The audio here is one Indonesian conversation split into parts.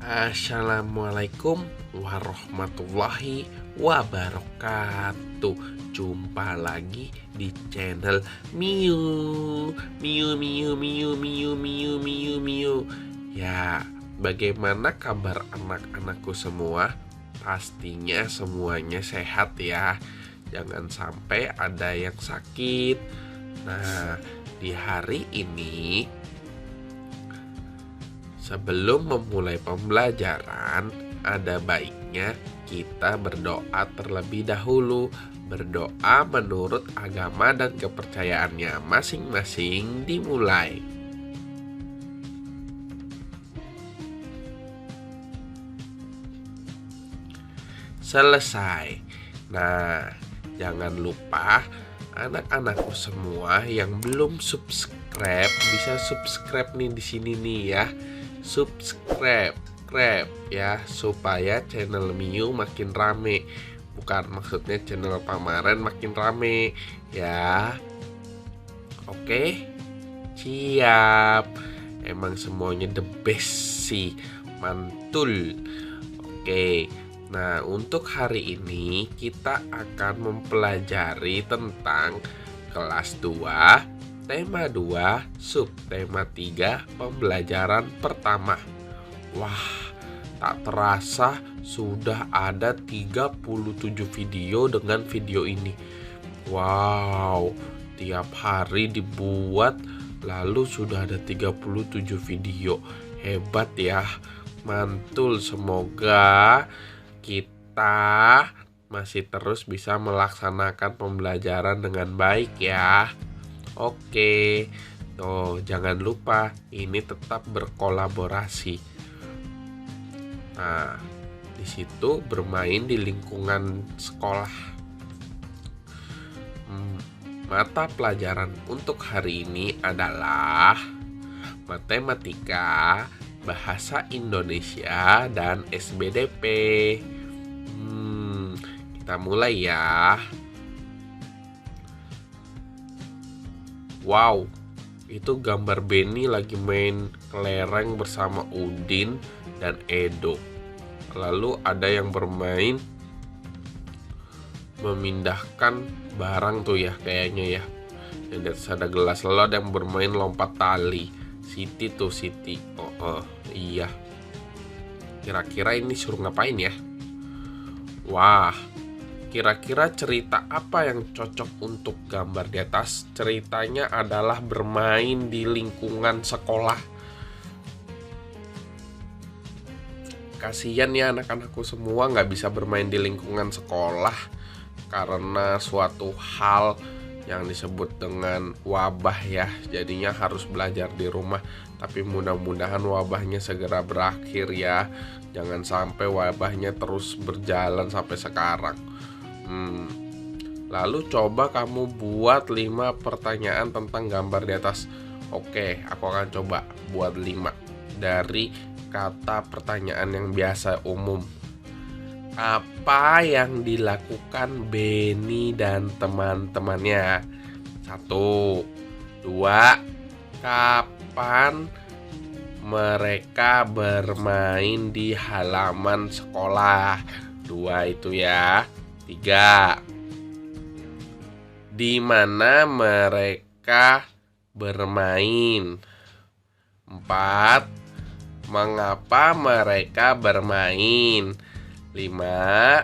Assalamualaikum warahmatullahi wabarakatuh. Jumpa lagi di channel Miu Miu Miu Miu Miu Miu Miu Miu. Ya, bagaimana kabar anak-anakku semua? Pastinya semuanya sehat ya. Jangan sampai ada yang sakit. Nah, di hari ini sebelum memulai pembelajaran, ada baiknya kita berdoa terlebih dahulu. Berdoa menurut agama dan kepercayaannya masing-masing dimulai. Selesai. Nah, jangan lupa anak-anakku semua yang belum subscribe bisa subscribe nih di sini nih ya. Subscribe ya, supaya channel Miu makin rame. Bukan maksudnya channel Pamaren makin rame ya. Oke, siap. Emang semuanya the best sih, mantul. Oke, nah untuk hari ini kita akan mempelajari tentang kelas 2 tema 2, subtema 3, pembelajaran pertama. Wah, tak terasa sudah ada 37 video dengan video ini. Wow, tiap hari dibuat, lalu sudah ada 37 video. Hebat ya, mantul. Semoga kita masih terus bisa melaksanakan pembelajaran dengan baik ya. Oke, jangan lupa ini tetap berkolaborasi. Nah, di situ bermain di lingkungan sekolah. Mata pelajaran untuk hari ini adalah matematika, bahasa Indonesia, dan SBDP. Kita mulai ya. Wow, itu gambar Benny lagi main kelereng bersama Udin dan Edo. Lalu ada yang bermain memindahkan barang tuh ya kayaknya ya. Yang di atas ada gelas. Lalu ada yang bermain lompat tali. Siti. Iya. Kira-kira ini suruh ngapain ya? Wah, kira-kira cerita apa yang cocok untuk gambar di atas? Ceritanya adalah bermain di lingkungan sekolah. Kasian ya anak-anakku semua nggak bisa bermain di lingkungan sekolah karena suatu hal yang disebut dengan wabah ya. Jadinya harus belajar di rumah. Tapi mudah-mudahan wabahnya segera berakhir ya. Jangan sampai wabahnya terus berjalan sampai sekarang. Lalu coba kamu buat 5 pertanyaan tentang gambar di atas. Oke, aku akan coba buat 5 dari kata pertanyaan yang biasa umum. Apa yang dilakukan Benny dan teman-temannya? 1, 2, kapan mereka bermain di halaman sekolah? 2 itu ya. 3, di mana mereka bermain? 4, mengapa mereka bermain? 5,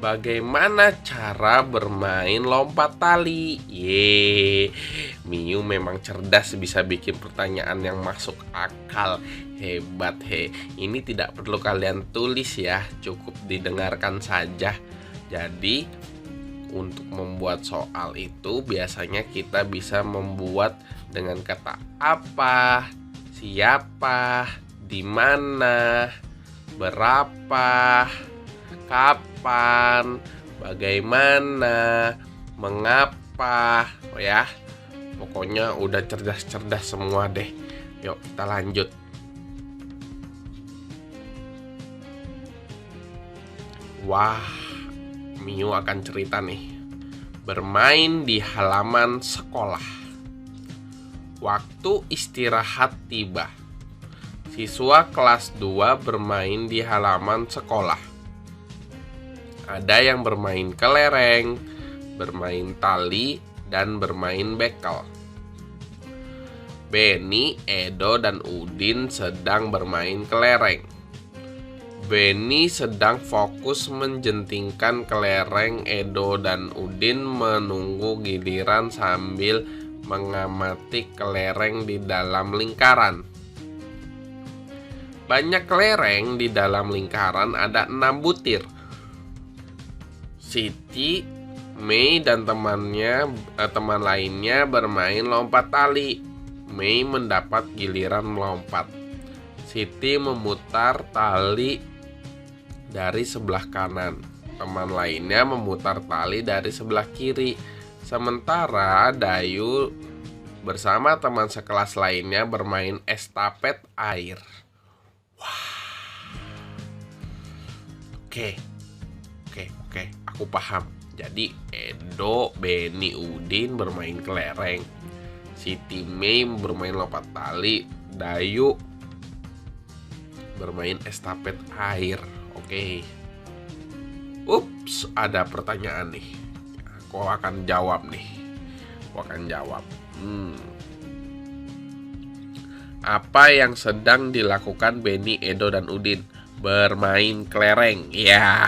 bagaimana cara bermain lompat tali? Miu memang cerdas, bisa bikin pertanyaan yang masuk akal. Hebat he. Ini tidak perlu kalian tulis ya, cukup didengarkan saja. Jadi untuk membuat soal itu biasanya kita bisa membuat dengan kata apa, siapa, di mana, berapa, kapan, bagaimana, mengapa. Oh ya, pokoknya udah cerdas-cerdas semua deh. Yuk kita lanjut. Wah, Miu akan cerita nih. Bermain di halaman sekolah. Waktu istirahat tiba. Siswa kelas 2 bermain di halaman sekolah. Ada yang bermain kelereng, bermain tali, dan bermain bekel. Beni, Edo, dan Udin sedang bermain kelereng. Beni sedang fokus menjentingkan kelereng. Edo dan Udin menunggu giliran sambil mengamati kelereng di dalam lingkaran. Banyak kelereng di dalam lingkaran, ada 6 butir. Siti, Mei, dan teman lainnya bermain lompat tali. Mei mendapat giliran melompat. Siti memutar tali dari sebelah kanan. Teman lainnya memutar tali dari sebelah kiri. Sementara Dayu bersama teman sekelas lainnya bermain estafet air. Wah. Oke, aku paham. Jadi Edo, Beni, Udin bermain kelereng. Siti, Mei bermain lompat tali. Dayu bermain estafet air. Oke. Ups, ada pertanyaan nih. Aku akan jawab nih. Apa yang sedang dilakukan Beni, Edo, dan Udin? Bermain kelereng. Ya,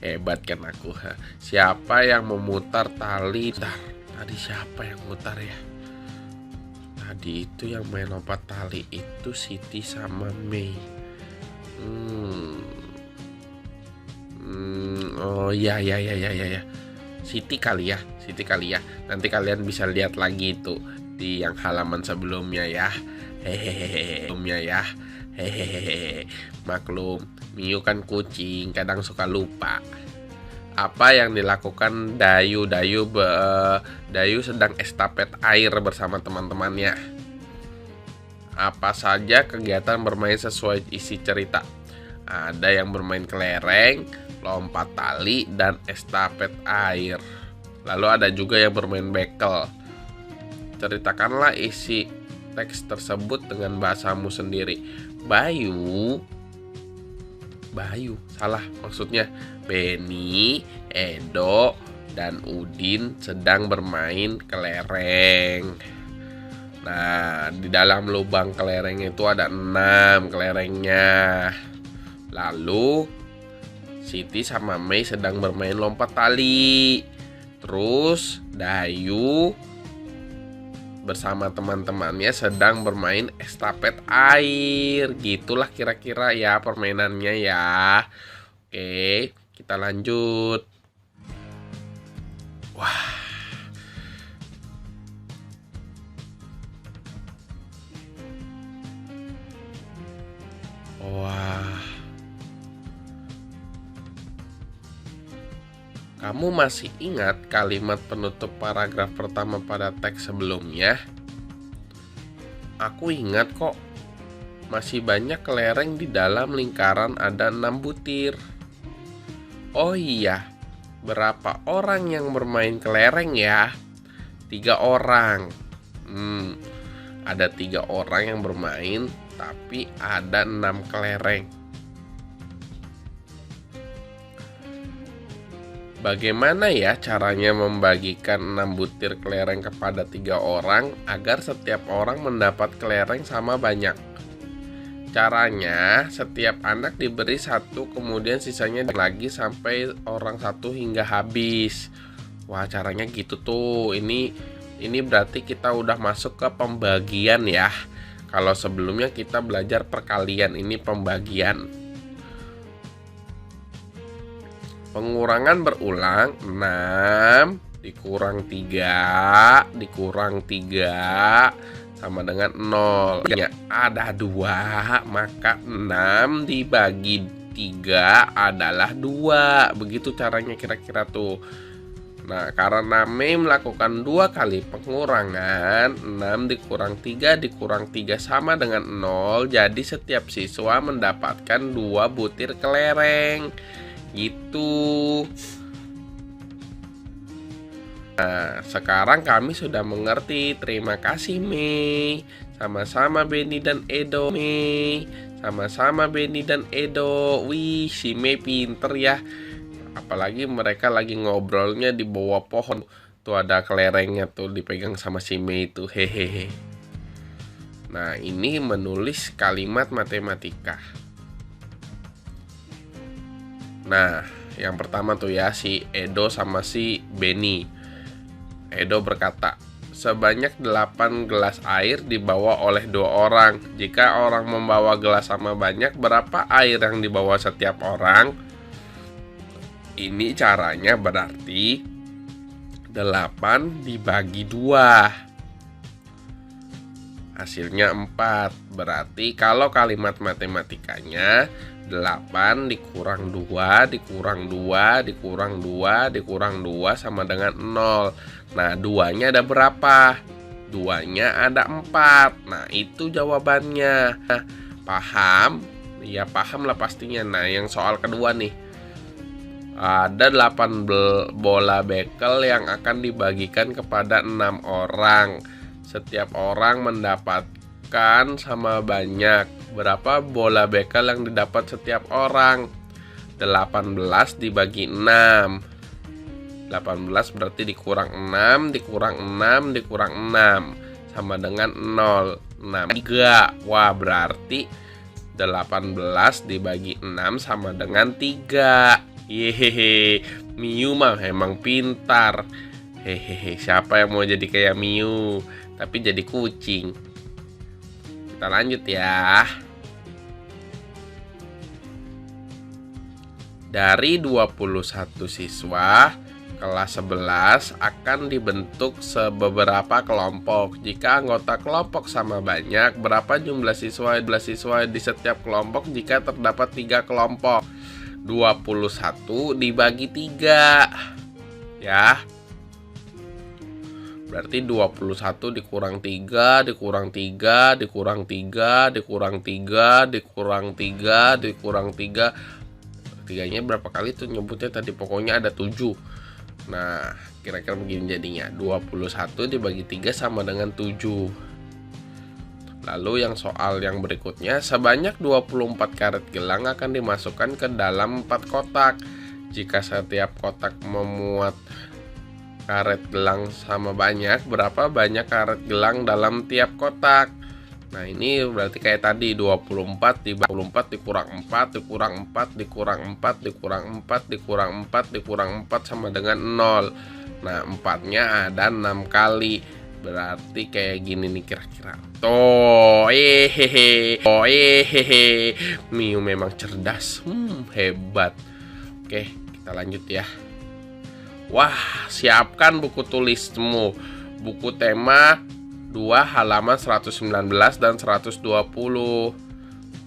hebat kan aku. Siapa yang memutar tali? Tadi siapa yang mutar ya? Tadi itu yang main lompat tali itu Siti sama Mei. Oh ya. Siti kali ya. Nanti kalian bisa lihat lagi itu di yang halaman sebelumnya ya. Hehehe. Maklum, Miu kan kucing, kadang suka lupa. Apa yang dilakukan Dayu? Dayu sedang estafet air bersama teman-temannya. Apa saja kegiatan bermain sesuai isi cerita? Ada yang bermain kelereng, lompat tali, dan estafet air. Lalu ada juga yang bermain bekel. Ceritakanlah isi teks tersebut dengan bahasamu sendiri. Bayu, salah maksudnya. Beni, Edo, dan Udin sedang bermain kelereng. Nah, di dalam lubang kelereng itu ada 6 kelerengnya. Lalu Siti sama Mei sedang bermain lompat tali. Terus Dayu bersama teman-temannya sedang bermain estafet air. Gitulah kira-kira ya permainannya ya. Oke, kita lanjut. Wah. Kamu masih ingat kalimat penutup paragraf pertama pada teks sebelumnya? Aku ingat kok. Masih banyak kelereng di dalam lingkaran, ada 6 butir. Oh iya, berapa orang yang bermain kelereng ya? 3 orang. Ada 3 orang yang bermain, tapi ada 6 kelereng. Bagaimana ya caranya membagikan 6 butir kelereng kepada 3 orang agar setiap orang mendapat kelereng sama banyak? Caranya, setiap anak diberi 1, kemudian sisanya lagi sampai orang 1 hingga habis. Wah, caranya gitu tuh. Ini berarti kita udah masuk ke pembagian ya. Kalau sebelumnya kita belajar perkalian, ini pembagian. Pengurangan berulang, 6 dikurang 3 sama dengan 0. Ada 2, maka 6 dibagi 3 adalah 2. Begitu caranya kira-kira tuh. Nah, karena Mei melakukan 2 kali pengurangan, 6 dikurang 3 sama dengan 0. Jadi setiap siswa mendapatkan 2 butir kelereng. Gitu. Nah, sekarang kami sudah mengerti. Terima kasih, Mei. Sama-sama Benny dan Edo. Mei. Sama-sama Benny dan Edo. Wih, si Mei pinter ya. Apalagi mereka lagi ngobrolnya di bawah pohon. Tuh ada kelerengnya tuh dipegang sama si Mei itu. Hehehe. Nah, ini menulis kalimat matematika. Nah, yang pertama tuh ya, si Edo sama si Benny. Edo berkata, sebanyak 8 gelas air dibawa oleh 2 orang. Jika orang membawa gelas sama banyak, berapa air yang dibawa setiap orang? Ini caranya berarti 8 dibagi 2. Hasilnya 4. Berarti kalau kalimat matematikanya 8 dikurang 2 dikurang 2 dikurang 2 dikurang 2 sama dengan 0. Nah, 2-nya ada berapa? 2-nya ada 4. Nah, itu jawabannya. Nah, paham? Ya, paham lah pastinya. Nah, yang soal kedua nih. Ada 8 bola bekel yang akan dibagikan kepada 6 orang. Setiap orang mendapatkan sama banyak. Berapa bola bekel yang didapat setiap orang? 18 dibagi 6. 18 berarti dikurang 6, dikurang 6, dikurang 6. Sama dengan 0. 3. Wah, berarti 18 dibagi 6 sama dengan 3. Yehehe, Miu mah emang pintar. Hehehe, siapa yang mau jadi kayak Miu? Tapi jadi kucing. Kita lanjut ya. Dari 21 siswa, kelas 11 akan dibentuk beberapa kelompok. Jika anggota kelompok sama banyak, berapa jumlah siswa di setiap kelompok jika terdapat 3 kelompok? 21 dibagi 3. Ya. Berarti 21 dikurang 3, dikurang 3, dikurang 3, dikurang 3, dikurang 3, dikurang 3. 3-nya berapa kali tuh nyebutnya tadi? Pokoknya ada 7. Nah, kira-kira begini jadinya. 21 dibagi 3 sama dengan 7. Lalu yang soal yang berikutnya, sebanyak 24 karet gelang akan dimasukkan ke dalam 4 kotak. Jika setiap kotak memuat karet gelang sama banyak, berapa banyak karet gelang dalam tiap kotak? Nah, ini berarti kayak tadi 24 dikurang 4 dikurang 4 dikurang 4 dikurang 4 dikurang 4 dikurang 4 sama dengan 0. Nah, 4-nya ada 6 kali. Berarti kayak gini nih kira-kira. Miu memang cerdas. Hebat. Oke, kita lanjut ya. Wah, siapkan buku tulismu. Buku tema 2 halaman 119 dan 120.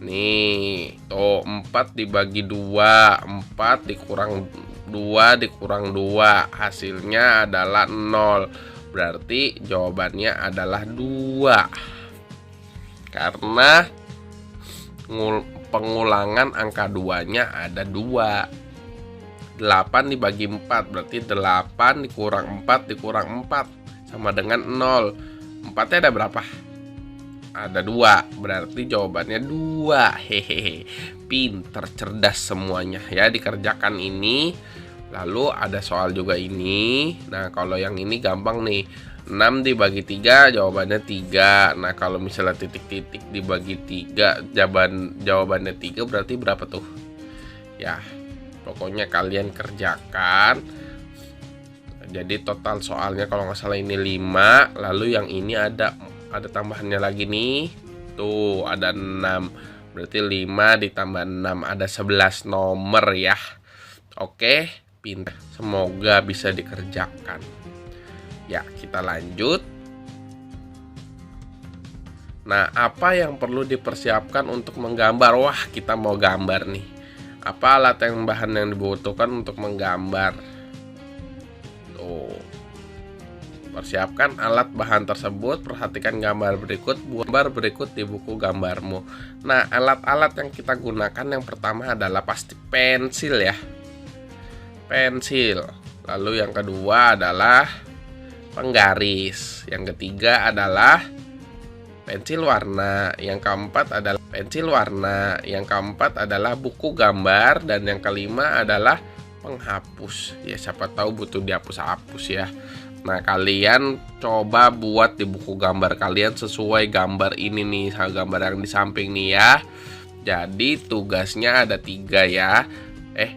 Nih, tuh 4 dibagi 2, 4 dikurang 2 dikurang 2. Hasilnya adalah 0. Berarti jawabannya adalah 2. Karena pengulangan angka 2-nya ada 2. 8 dibagi 4 berarti 8 dikurang 4 dikurang 4 sama dengan 0. 4-nya ada berapa? Ada 2. Berarti jawabannya 2. Hehehe. Pinter, cerdas semuanya ya, dikerjakan ini. Lalu ada soal juga ini. Nah, kalau yang ini gampang nih. 6 dibagi 3 jawabannya 3. Nah, kalau misalnya titik-titik dibagi 3 jawabannya 3 berarti berapa tuh? Ya, pokoknya kalian kerjakan. Jadi total soalnya kalau nggak salah ini 5. Lalu yang ini ada tambahannya lagi nih. Tuh ada 6. Berarti 5 ditambah 6 ada 11 nomor ya. Oke, pintar. Semoga bisa dikerjakan. Ya, kita lanjut. Nah, apa yang perlu dipersiapkan untuk menggambar? Wah, kita mau gambar nih. Apa alat yang bahan yang dibutuhkan untuk menggambar? Tuh. Persiapkan alat bahan tersebut, perhatikan gambar berikut di buku gambarmu. Nah, alat-alat yang kita gunakan yang pertama adalah pasti pensil ya. Pensil. Lalu yang kedua adalah penggaris. Yang ketiga adalah pensil warna, yang keempat adalah pensil warna, yang keempat adalah buku gambar, dan yang kelima adalah penghapus. Ya siapa tahu butuh dihapus-hapus ya. Nah kalian coba buat di buku gambar kalian sesuai gambar ini nih, gambar yang di samping nih ya. Jadi tugasnya ada 3 ya.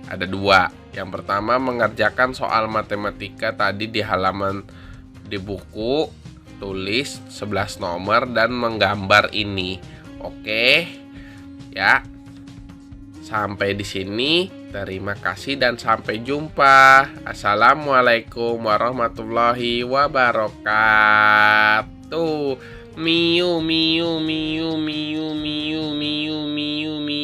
Ada 2. Yang pertama mengerjakan soal matematika tadi di halaman di buku, tulis 11 nomor dan menggambar ini. Oke. Ya. Sampai di sini. Terima kasih dan sampai jumpa. Assalamualaikum warahmatullahi wabarakatuh. Miu miu miu miu miu miu miu miu.